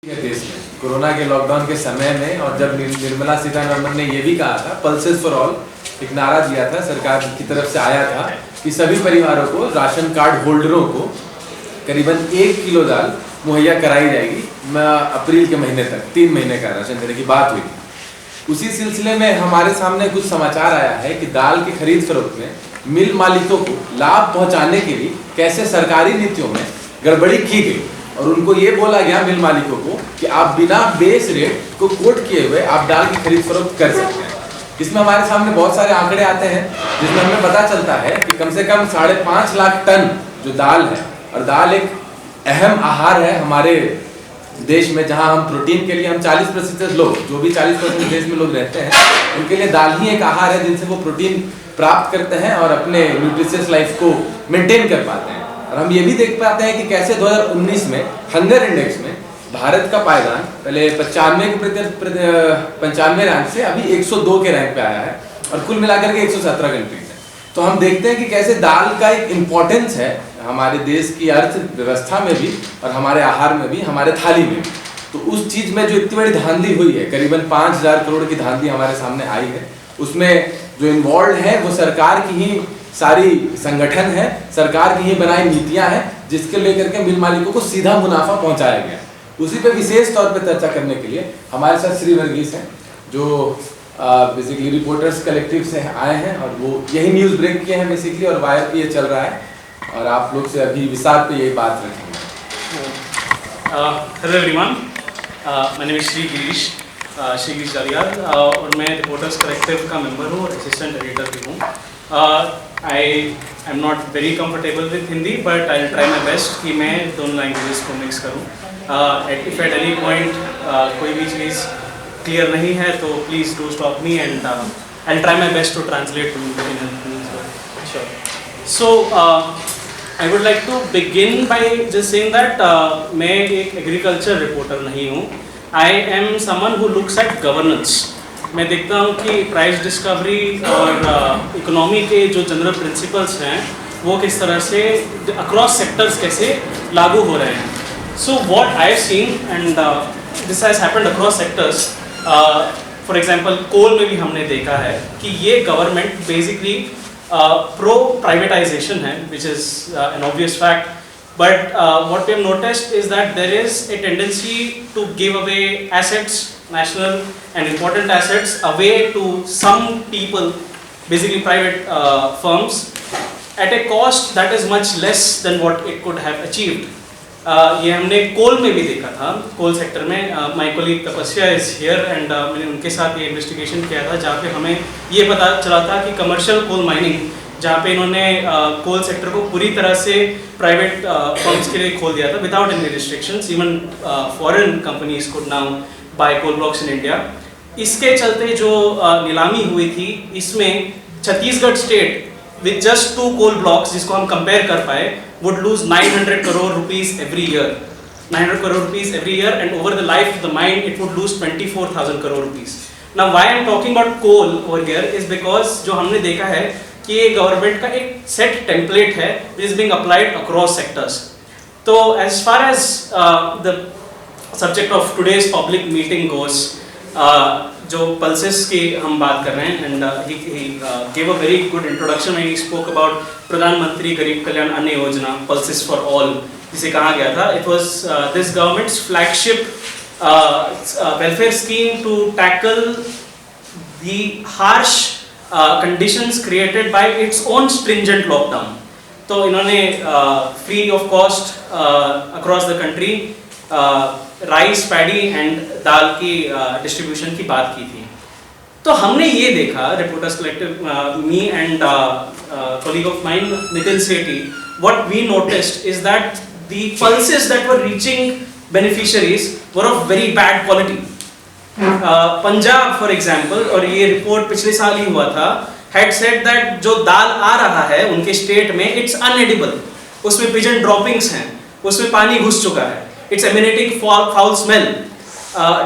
देश में कोरोना के लॉकडाउन के समय में, और जब निर्मला सीतारमण ने ये भी कहा था, पल्सेस फॉर ऑल एक नारा दिया था सरकार की तरफ से आया था कि सभी परिवारों को, राशन कार्ड होल्डरों को करीबन 1 किलो दाल मुहैया कराई जाएगी अप्रैल के महीने तक। 3 महीने का राशन देने की बात हुई। उसी सिलसिले में हमारे सामने कुछ समाचार आया है कि दाल की खरीद फरोख्त में मिल मालिकों को लाभ पहुंचाने के लिए कैसे सरकारी नीतियों में गड़बड़ी की गई, और उनको ये बोला गया मिल मालिकों को कि आप बिना बेस रेट को कोट किए हुए आप दाल की खरीद फरोख्त कर सकते हैं। इसमें हमारे सामने बहुत सारे आंकड़े आते हैं जिसमें हमें पता चलता है कि कम से कम 5.5 लाख टन जो दाल है, और दाल एक अहम आहार है हमारे देश में, जहां हम प्रोटीन के लिए हम 40% लोग, जो भी 40% देश में लोग रहते हैं, उनके लिए दाल ही एक आहार है जिनसे वो प्रोटीन प्राप्त करते हैं और अपने न्यूट्रिशियस लाइफ को मेंटेन कर पाते हैं। और हम ये भी देख पाते हैं कि कैसे 2019 में हंगर इंडेक्स में भारत का पायदान पहले 95 रैंक से अभी 102 के रैंक पे आया है, और कुल मिलाकर के 117 कंट्रीज है। तो हम देखते हैं कि कैसे दाल का एक इम्पोर्टेंस है हमारे देश की अर्थव्यवस्था में भी, और हमारे आहार में भी, हमारे थाली में भी। तो उस चीज़ में जो इतनी बड़ी धांधली हुई है, करीबन 5,000 करोड़ की धांधली हमारे सामने आई है, उसमें जो इन्वॉल्व है वो सरकार की ही सारी संगठन है, सरकार की ही बनाई नीतियां हैं, जिसके लेकर के मिल मालिकों को सीधा मुनाफा पहुंचाया गया। उसी पे विशेष तौर पे चर्चा करने के लिए हमारे साथ श्री वर्गीस हैं, जो बेसिकली रिपोर्टर्स कलेक्टिव से आए हैं, और वो यही न्यूज़ ब्रेक किए हैं बेसिकली, और वायर पे ये चल रहा है, और आप लोग से अभी विस्तार पे ये बात रखेंगे। Hello everyone, my name is Shri Girish Jaliyad, और मैं रिपोर्टर्स कलेक्टिव का मेंबर हूँ और असिस्टेंट एडिटर भी हूँ। I am not very comfortable with Hindi, but I will try my best कि मैं दोनों लैंग्वेजेस को मिक्स करूँ। इफ एट एनी पॉइंट कोई भी चीज़ क्लियर नहीं है तो please do stop me, and I will try my best to translate to sure. So I would like to begin by just saying that मैं एक agriculture reporter नहीं हूँ। I am someone who looks at governance. मैं देखता हूँ कि price discovery और economy के जो जनरल प्रिंसिपल्स हैं वो किस तरह से अक्रॉस सेक्टर्स कैसे लागू हो रहे हैं। So what I have seen, and this has happened across sectors, for example coal में भी हमने देखा है कि ये गवर्नमेंट बेसिकली प्रो प्राइवेटाइजेशन है, which is an obvious fact, but what we have noticed is that there is a tendency to give away assets, national and important assets, away to some people, basically private firms, at a cost that is much less than what it could have achieved. ये हमने कोल में भी देखा था, coal sector में। My colleague तपस्या is here, and मैंने उनके साथ ये इन्वेस्टिगेशन किया था, जहाँ पे हमें ये पता चला था कि कमर्शियल कोल माइनिंग, जहाँ पे इन्होंने कोल सेक्टर को पूरी तरह से प्राइवेट फर्म्स के लिए खोल दिया था without any restrictions. Even foreign companies could now buy coal blocks in India. इसके चलते जो नीलामी हुई थी, इसमें Chhattisgarh state with just 2 coal blocks, जिसको हम कंपेयर कर पाए, would lose 900 crore rupees every year. 900 crore rupees every year, and over the life of the mine it would lose 24,000 crore rupees. Now why I am talking about coal over here is because जो हमने देखा है कि ये government का एक set template है which is being applied across sectors. तो as far as the subject of today's public meeting goes, जो पल्सेस की हम बात कर रहे हैं, and he gave a very good introduction when he spoke about प्रधानमंत्री गरीब कल्याण अन्न योजना, पल्सेस फॉर ऑल, जिसे कहा गया था। It was this government's flagship welfare scheme to tackle the harsh conditions created by its own stringent lockdown. तो इन्होंने free of cost across the country rice, paddy and dal की डिस्ट्रीब्यूशन की बात की थी। तो हमने ये देखा, reporters collective, me and colleague of mine Nitin Sethi, what we noticed is that the pulses that were reaching beneficiaries were of very bad quality. Punjab for example, और ये रिपोर्ट पिछले साल ही हुआ था, had said that जो दाल आ रहा है उनके स्टेट में it's unedible, उसमें pigeon droppings हैं, उसमें पानी घुस चुका है, it's emanating foul smell.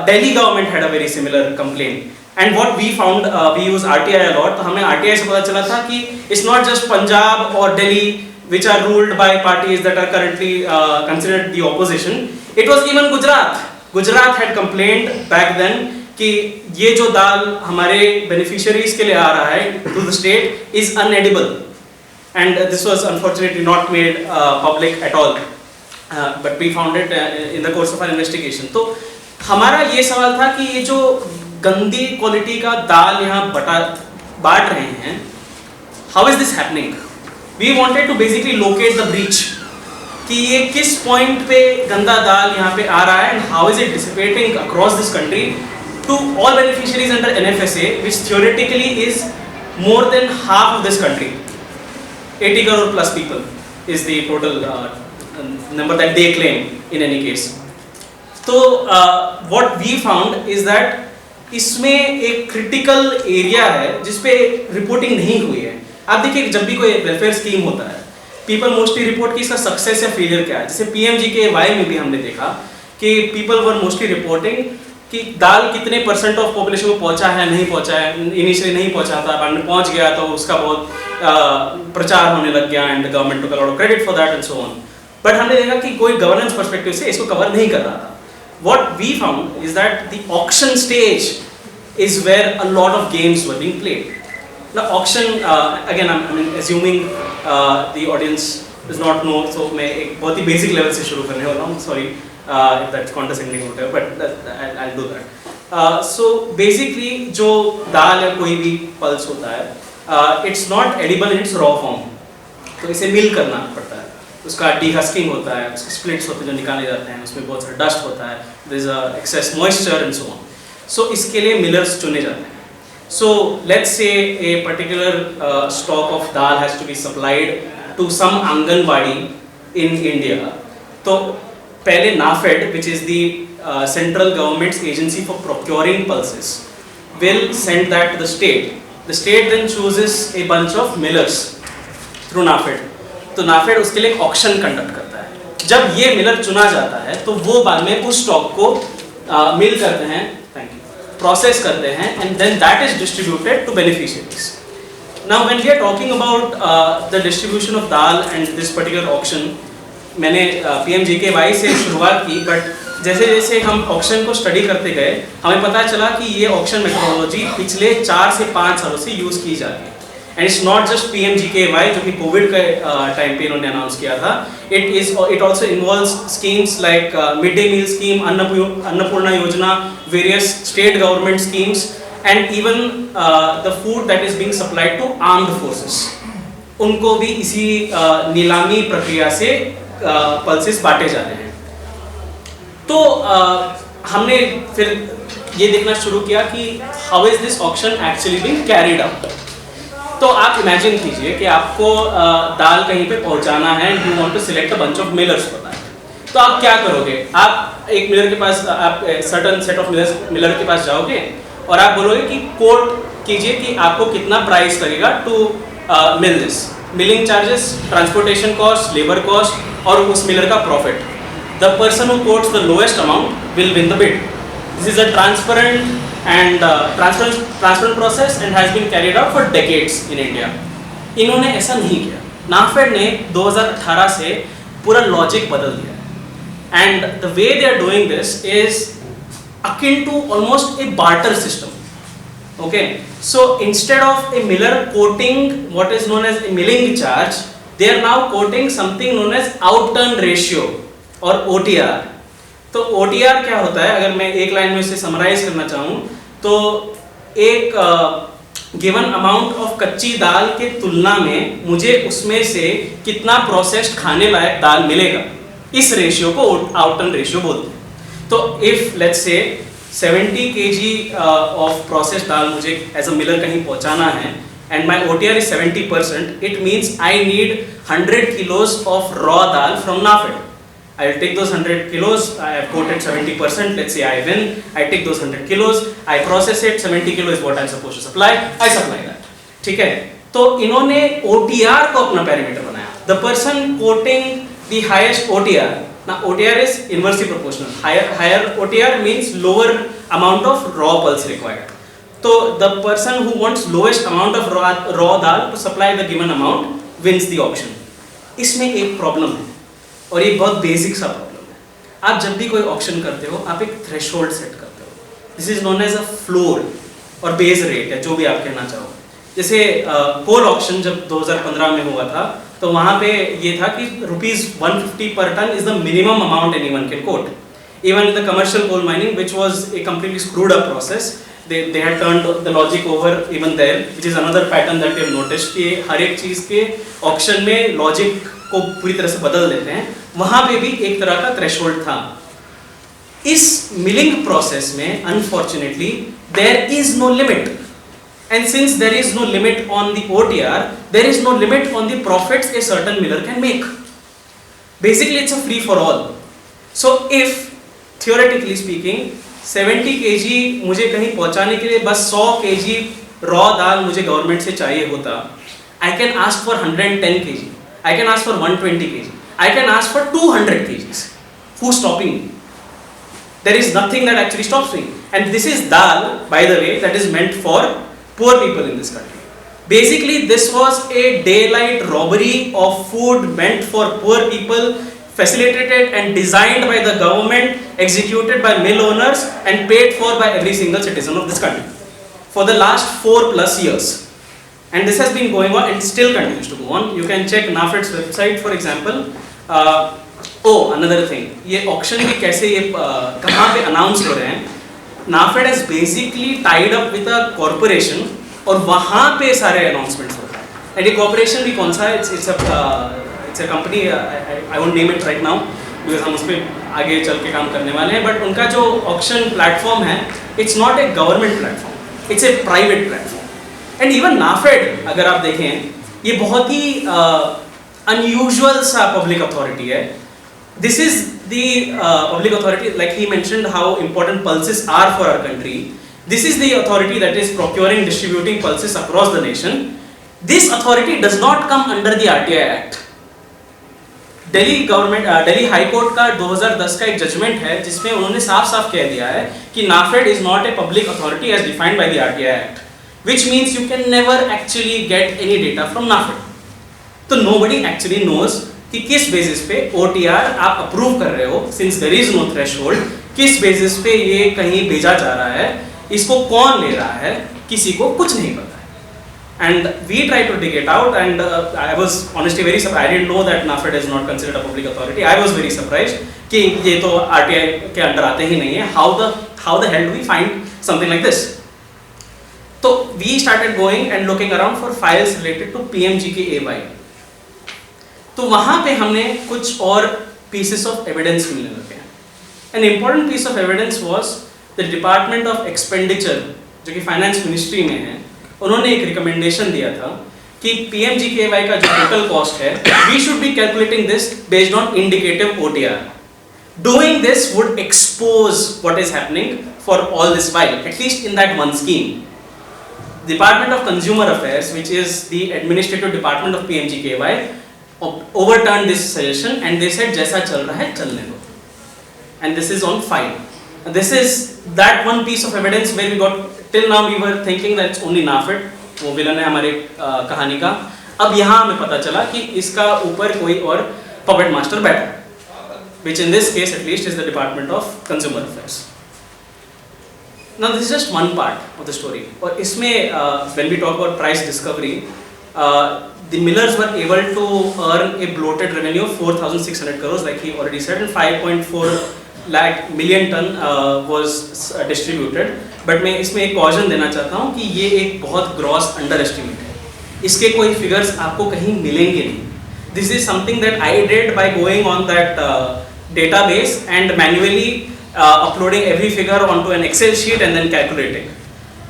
Delhi government had a very similar complaint. And what we found, we use RTI a lot, तो हमें RTI से पता चला था कि it's not just Punjab or Delhi which are ruled by parties that are currently considered the opposition. It was even Gujarat. Gujarat had complained back then कि ये जो दाल हमारे बेनिफिशियरीज के लिए आ रहा है to the state is unedible, and this was unfortunately not made public at all, but we found it in the course of our investigation. तो हमारा ये सवाल था कि ये जो गंदी क्वालिटी का दाल यहाँ बांट रहे हैं, how is this happening? We wanted to basically locate the breach कि ये किस पॉइंट पे गंदा दाल यहाँ पे आ रहा है, and how is it dissipating across this country to all beneficiaries under NFSA, which theoretically is more than half of this country. 80 crore plus people is the total number that they claim in any case. So what we found is that इसमें एक critical area है जिसपे reporting नहीं हुई है। आप देखिए जब भी कोई welfare scheme होता है, people mostly report कि इसका success या failure क्या है। जैसे PMGKY में भी हमने देखा कि people were mostly reporting कि दाल कितने % ऑफ पॉपुलेशन को पहुंचा है, नहीं पहुंचा है, इनिशियली नहीं पहुंचा था, बाद में पहुंच गया तो उसका बहुत प्रचार होने लग गया, and the government took a lot of credit for that and so on. But हमने देखा कि कोई गवर्नेंस पर्सपेक्टिव से इसको कवर नहीं कर रहा था। What we found is that the auction stage is where a lot of games were being played. The auction, again I am assuming the audience does not know, so मैं एक बहुत ही basic level से शुरू करने वाला हूँ, sorry if that's condescending or whatever, but I'll do that. So basically जो दाल या कोई भी पल्स होता है, it's not edible in its raw form, तो इसे मिल करना पड़ता है, उसका डीहस्किंग होता है, उसके स्प्लिट्स होते हैं जो निकाले जाते हैं, उसमें बहुत सारा डस्ट होता है, there is a excess moisture and so on. So इसके लिए मिलर्स चुने जाते हैं. So let's say a particular stock of dal has to be supplied to some Anganwadi in India. तो पहले NAFED, which is the central government's agency for procuring pulses, will send that to the state. The state then chooses a bunch of millers through NAFED. तो NAFED उसके लिए एक auction conduct करता है। जब ये मिलर चुना जाता है तो वो बाद में उस स्टॉक को मिल करते हैं, प्रोसेस करते हैं, and then that is distributed to beneficiaries. Now when we are talking about the distribution of dal and this particular auction, मैंने PMGKY से शुरुआत की, बट जैसे जैसे हम ऑक्शन को स्टडी करते गए हमें पता चला कि ये ऑक्शन मेथोडोलॉजी पिछले 4 से 5 सालों से यूज़ की जा रही है। And it's not just PMGKY जो कि कोविड के टाइम पे इन्होंने अनाउंस किया था, it also involves schemes like mid day meal scheme, Annapurna Yojana, various state government schemes, and even the food that is being supplied to armed forces, उनको भी इसी नीलामी प्रक्रिया से पल्सेस बांटे जा रहे हैं। तो हमने फिर ये देखना शुरू किया कि how is this auction actually being carried out. तो आप इमेजिन कीजिए कि आपको दाल कहीं पे पहुंचाना है, you want to select a bunch of millers for that. तो आप क्या करोगे? आप एक मिलर के पास, आप सर्टेन सेट ऑफ मिलर के पास जाओगे और आप बोलोगे कि कोट कीजिए कि आपको कितना प्राइस लगेगा to mill this, milling charges, transportation cost, labour cost और उस मिलर का profit. The person who quotes the lowest amount will win the bid. This is a transparent and transparent process and has been carried out for decades in India. इन्होंने ऐसा नहीं किया। नाफेड ने 2018 से पूरा लॉजिक बदल दिया, and the way they are doing this is akin to almost a barter system. Okay, so instead of a miller quoting what is known as a milling charge, they are now quoting something known as outturn ratio or OTR. तो OTR क्या होता है? अगर मैं एक line में इसे summarise करना चाहूँ तो एक गिवन अमाउंट ऑफ कच्ची दाल के तुलना में मुझे उसमें से कितना प्रोसेस्ड खाने लायक दाल मिलेगा, इस रेशियो को आउटटर्न रेशियो बोलते हैं। तो if let's say 70 kg of processed दाल मुझे एज अ मिलर कहीं पहुंचाना है and my OTR is 70%, it means I need 100 kilos of raw dal from NAFED. I will take those 100 kilos, I have quoted 70%, let's say I win, I take those 100 kilos, I process it, 70 kilo is what I'm supposed to supply, I supply that. ठीक है? तो इन्होंने OTR को अपना parameter बनाया. The person quoting the highest OTR, now OTR is inversely proportional. Higher OTR means lower amount of raw pulse required. So the person who wants lowest amount of raw dal to supply the given amount wins the auction. इसमें एक problem है और ये बहुत basic सा problem है. आप जब भी कोई ऑक्शन करते हो आप एक थ्रेशोल्ड सेट करते हो. This is known as a floor और बेस रेट है, जो भी आप कहना चाहो. जैसे कोल ऑक्शन जब 2015 में हुआ था तो वहाँ पे ये था कि ₹150 per ton is the minimum amount anyone can quote. Even in the commercial coal mining, which was a completely screwed up process, they had turned the logic over even there, which is another pattern that we have noticed कि हर एक चीज़ के auction में logic को पूरी तरह से बदल देते हैं. वहाँ पे भी एक तरह का थ्रेशोल्ड था. इस मिलिंग प्रोसेस में unfortunately there is no limit. And since there is no limit on the OTR, there is no limit on the profits a certain miller can make. Basically, it's a free for all. So, if theoretically speaking, 70 kg मुझे कहीं पहुंचाने के लिए बस 100 kg raw दाल मुझे government से चाहिए होता, I can ask for 110 kg, I can ask for 120 kg, I can ask for 200 kgs. Who's stopping me? There is nothing that actually stops me. And this is dal, by the way, that is meant for poor people in this country. Basically, this was a daylight robbery of food meant for poor people, facilitated and designed by the government, executed by mill owners, and paid for by every single citizen of this country for the last 4+ years. And this has been going on and still continues to go on. You can check NAFED's website, for example. Another thing, ये auction भी कैसे ये कहाँ पे announce हो रहे हैं. NAFED has basically tied up with a corporation और वहाँ पे सारे announcements हो रहे हैं. And ये corporation भी कौन सा है? It's a company. I won't name it right now because हम उस पे आगे चल के काम करने वाले हैं. But उनका जो auction platform है, it's not a government platform. It's a private platform. And even NAFED अगर आप देखें, ये बहुत ही unusual सा public authority है. This is the public authority, like he mentioned how important pulses are for our country. This is the authority that is procuring, distributing pulses across the nation. This authority does not come under the RTI Act. Delhi High Court का 2010 का एक judgment है जिसमें उन्होंने साफ-साफ कह दिया है कि NAFED is not a public authority as defined by the RTI Act, which means you can never actually get any data from NAFED. तो nobody actually knows कि किस बेसिस पे OTR आप अप्रूव कर रहे हो, since there is no threshold, किस basis पे ये कहीं भेजा जा रहा है, इसको कौन ले रहा है, किसी को कुछ नहीं पता है. And we try to dig it out and I was honestly very surprised. I didn't know that NAFED is not considered a public authority. I was very surprised कि ये तो RTI के अंडर आते ही नहीं है. How the hell do we find something like this? तो we started going and looking around for files related to PMGKAY. तो वहाँ पे हमने कुछ और pieces of evidence मिलने लगे हैं. An important piece of evidence was the Department of Expenditure, जो कि फाइनेंस मिनिस्ट्री में है, उन्होंने एक रिकमेंडेशन दिया था कि PMGKY का जो टोटल कॉस्ट है, we should be calculating this based on indicative OTR. Doing this would expose what is happening for all this while, at least in that one scheme. Department of Consumer Affairs, which is the administrative department of PMGKY, overturned this suggestion and they said जैसा चल रहा है चलने दो. And this is on file. This is that one piece of evidence where we got, till now we were thinking that it's only NAFED, वो villain है हमारे कहानी का. अब यहाँ हमें पता चला कि इसका ऊपर कोई और puppet master बैठा है, which in this case at least is the Department of Consumer Affairs. Now this is just one part of the story. और इसमें when we talk about price discovery, the millers were able to earn a bloated revenue of 4,600 crores, like he already said, and 5.4 lakh million ton was distributed. But मैं इसमें एक caution देना चाहता हूँ कि ये एक बहुत gross underestimate है. इसके कोई figures आपको कहीं मिलेंगे नहीं. This is something that I did by going on that database and manually uploading every figure onto an Excel sheet and then calculating.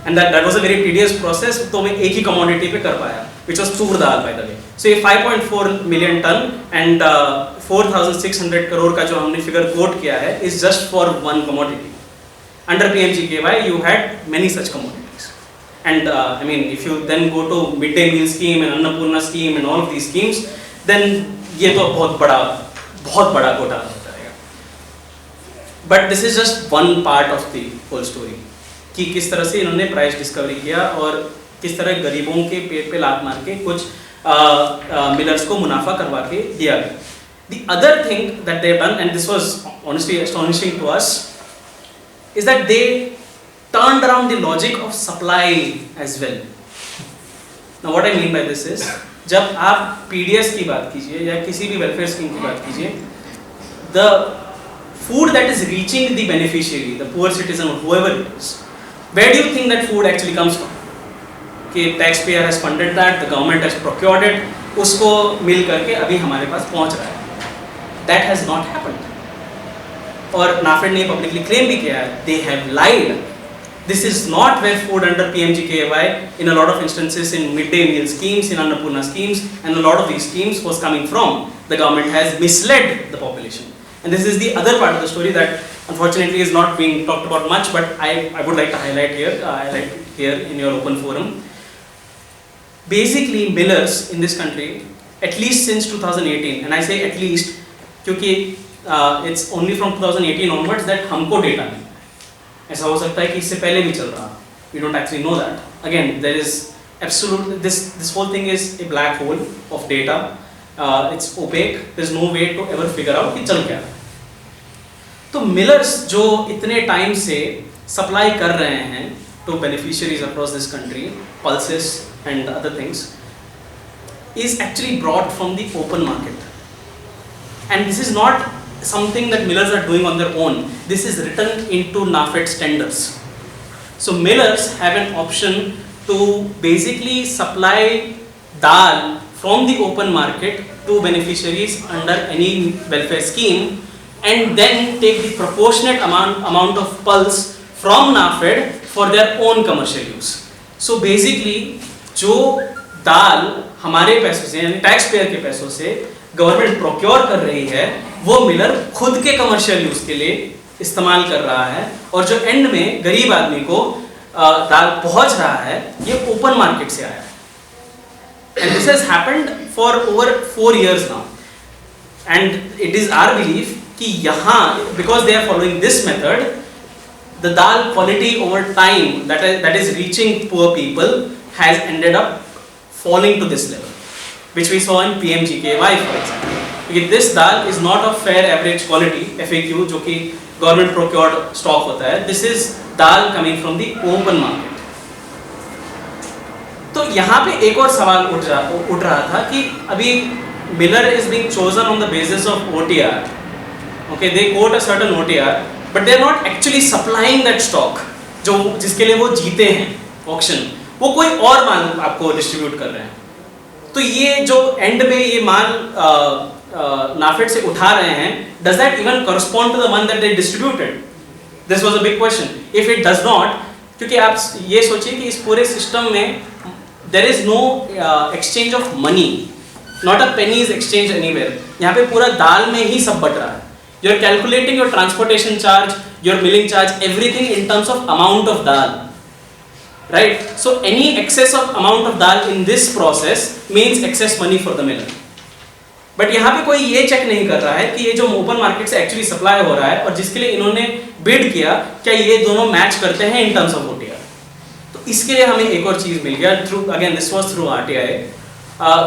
And that was a very tedious process. तो मैं एक ही commodity पे कर पाया, which was tur dal, by the way. So ये 5.4 million ton and 4,600 crore का जो हमने figure quote किया है is just for one commodity. Under PMGKY you had many such commodities. And I mean, if you then go to midday meal scheme and Annapurna scheme and all of these schemes, then ये तो बहुत बड़ा घोटाला होता रहेगा. But this is just one part of the whole story. कि किस तरह से इन्होंने प्राइस डिस्कवरी किया और किस तरह गरीबों के पेट पे लात मार के कुछ मिलर्स को मुनाफा करवा के दिया गया. The other thing that they have done, and this was honestly astonishing to us is that they turned around the logic of supply as well. Now what I mean by this is, जब आप PDS की बात कीजिए या किसी भी welfare scheme की बात कीजिए, the food that is reaching the beneficiary, the poor citizen or whoever it is, where do you think that food actually comes from? कि taxpayer has funded that, the government has procured it, उसको मिल करके अभी हमारे पास पहुंच रहा है. That has not happened. और नाफेड ने पब्लिकली क्लेम भी किया है, they have lied. This is not where food under PMGKY in a lot of instances in midday meal schemes, in Annapurna schemes, and a lot of these schemes was coming from. The government has misled the population. And this is the other part of the story that unfortunately is not being talked about much, but I would like to highlight here in your open forum. Basically, millers in this country, at least since 2018, and I say at least क्योंकि it's only from 2018 onwards that हमको data मिला. ऐसा हो सकता है कि इससे पहले भी चल रहा. We don't actually know that. Again, there is absolutely this whole thing is a black hole of data. It's opaque. There's no way to ever figure out कि चल क्या है. तो millers जो इतने टाइम से सप्लाई कर रहे हैं to beneficiaries across this country, pulses and other things, is actually brought from the open market. And this is not something that millers are doing on their own. This is written into NAFED's tenders. So millers have an option to basically supply dal from the open market to beneficiaries under any welfare scheme, and then take the proportionate amount of pulse from NAFED for their own commercial use. So basically जो दाल हमारे पैसों से यानी tax payer के पैसों से government procure कर रही है, वो मिलर खुद के कमर्शियल यूज के लिए इस्तेमाल कर रहा है, और जो एंड में गरीब आदमी को दाल पहुंच रहा है, ये ओपन मार्केट से आया है. And this has happened for over 4 years now. And it is our belief कि यहाँ because they are following this method, the dal quality over time that is reaching poor people has ended up falling to this level, which we saw in PMGKY for example. Because this dal is not of fair average quality FAQ जो कि government procured stock होता है. This is dal coming from the open market. तो यहाँ पे एक और सवाल उठ रहा था कि अभी miller is being chosen on the basis of OTR. Okay, they quote a certain OTR, but they are not actually supplying that stock जो जिसके लिए वो जीते हैं auction. वो कोई और माल आपको डिस्ट्रीब्यूट कर रहे हैं. तो ये जो एंड में ये माल नाफेड से उठा रहे हैं, does that even correspond to the one that they distributed? This was a big question. If it does not, क्योंकि आप ये सोचिए कि इस पूरे सिस्टम में there is no exchange of money, not a penny is exchanged anywhere. यहाँ पे पूरा दाल में ही सब बट रहा है. You are calculating your transportation charge, your milling charge, everything in terms of amount of dal. Right? So any excess of amount of dal in this process means excess money for the miller. But यहाँ पे कोई ये check नहीं कर रहा है कि ये जो ओपन मार्केट से एक्चुअली सप्लाई हो रहा है और जिसके लिए इन्होंने बिड किया, क्या ये दोनों मैच करते हैं इन टर्म्स ऑफ OTR. तो इसके लिए हमें एक और चीज मिल गया through, again this was through RTI.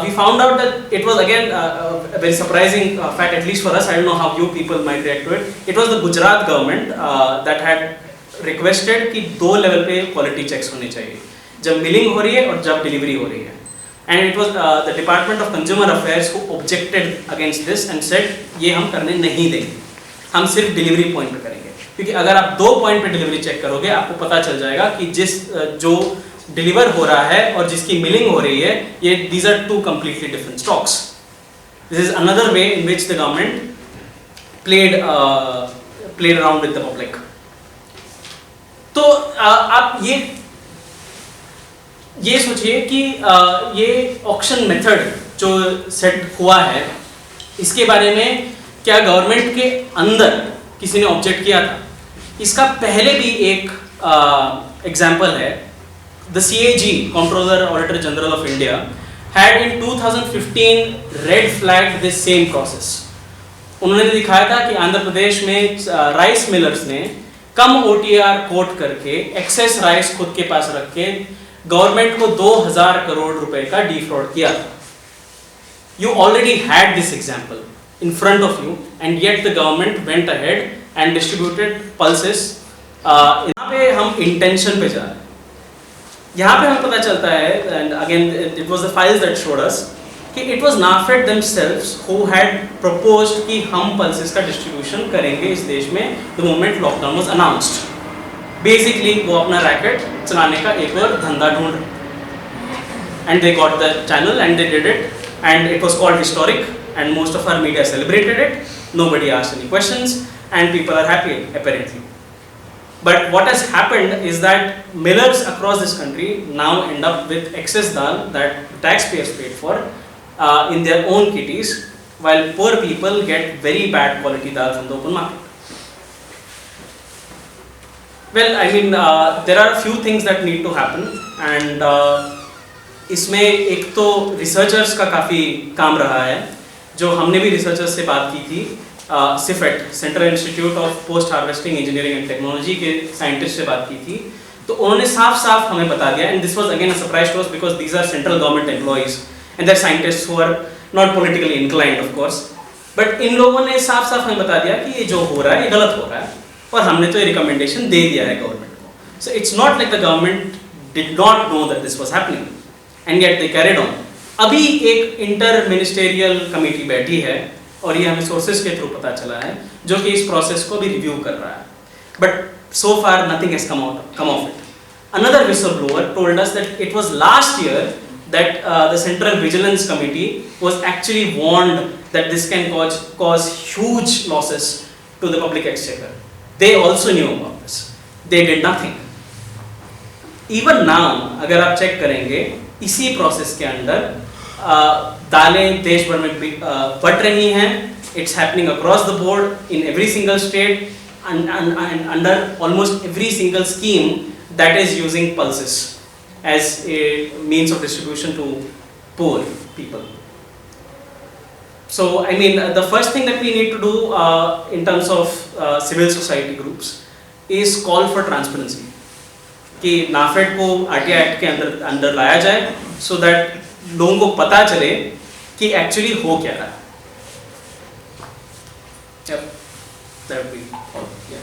We found out that it was again a very surprising fact, at least for us. I don't know how you people might react to it. It was the Gujarat government that had requested कि 2 level पे quality checks होने चाहिए, जब milling हो रही है और जब डिलीवरी हो रही है. And it was the department of consumer affairs who objected against this and said ये हम करने नहीं देंगे, हम सिर्फ डिलीवरी पॉइंट पे करेंगे. क्योंकि अगर आप 2 पॉइंट पे डिलीवरी चेक करोगे, आपको पता चल जाएगा कि जिस जो डिलीवर हो रहा है और जिसकी मिलिंग हो रही है, ये these are 2 completely different stocks. This is another way in which the government played around with the public. तो आप ये सोचिए कि ये ऑक्शन मेथड जो सेट हुआ है, इसके बारे में क्या गवर्नमेंट के अंदर किसी ने ऑब्जेक्ट किया था? इसका पहले भी एक एग्जाम्पल है. The CAG, Comptroller Auditor General of India, had in 2015 red flag this same process. उन्होंने दिखाया था कि आंध्र प्रदेश में राइस मिलर्स ने कम OTR कोट करके एक्सेस राइस खुद के पास रख के गवर्नमेंट को 2000 करोड़ रुपए का डिफ्रॉड किया था. You already had this example. in front of you, and yet the government went ahead and distributed pulses. यहाँ पे हम intention पे जा रहे हैं. यहाँ पे हमें पता चलता है, and again it was the files that showed us, कि it was NAFED themselves who had proposed कि हम pulses का distribution करेंगे इस देश में the moment lockdown was announced. Basically वो अपना racket चलाने का एक और धंधा ढूंढ रहे, and they got the channel and they did it, and it was called historic, and most of our media celebrated it. Nobody asked any questions, and people are happy apparently. But what has happened is that millers across this country now end up with excess dal that taxpayers paid for in their own kitties, while poor people get very bad quality dal from the open market. Well, I mean, there are a few things that need to happen, and इसमें एक तो researchers का काफ़ी काम रहा है, जो हमने भी researchers से बात की थी, CIFET, Central Institute of Post Harvesting Engineering and Technology के scientist से बात की थी, तो उन्होंने साफ-साफ हमें बता दिया, and this was again a surprise to us because these are central government employees and they're scientists who are not politically inclined, of course, but इन लोगों ने साफ-साफ हमें बता दिया कि ये जो हो रहा है ये गलत हो रहा है, और हमने तो ये recommendation दे दिया है government को. So it's not like the government did not know that this was happening, and yet they carried on. अभी एक इंटर-मिनिस्टेरियल कमेटी बैठी है, और ये हमें सोर्सेज के थ्रू पता चला है, जो कि इस प्रोसेस को भी रिव्यू कर रहा है. But so far nothing has come of it. Another whistleblower told us that it was last year that the Central Vigilance Committee was actually warned that this can cause huge losses to the public exchequer. They also knew about this. They did nothing. Even now, अगर आप check करेंगे, इसी process के अंदर दालें देश भर में बट रही हैं. It's happening across the board in every single state and under almost every single scheme that is using pulses as a means of distribution to poor people. So, I mean, the first thing that we need to do in terms of civil society groups is call for transparency. कि NAFED को RTI Act के अंदर लाया जाए, so that लोगों को पता चले कि एक्चुअली हो क्या रहा है. Yep, that would be all. Yeah.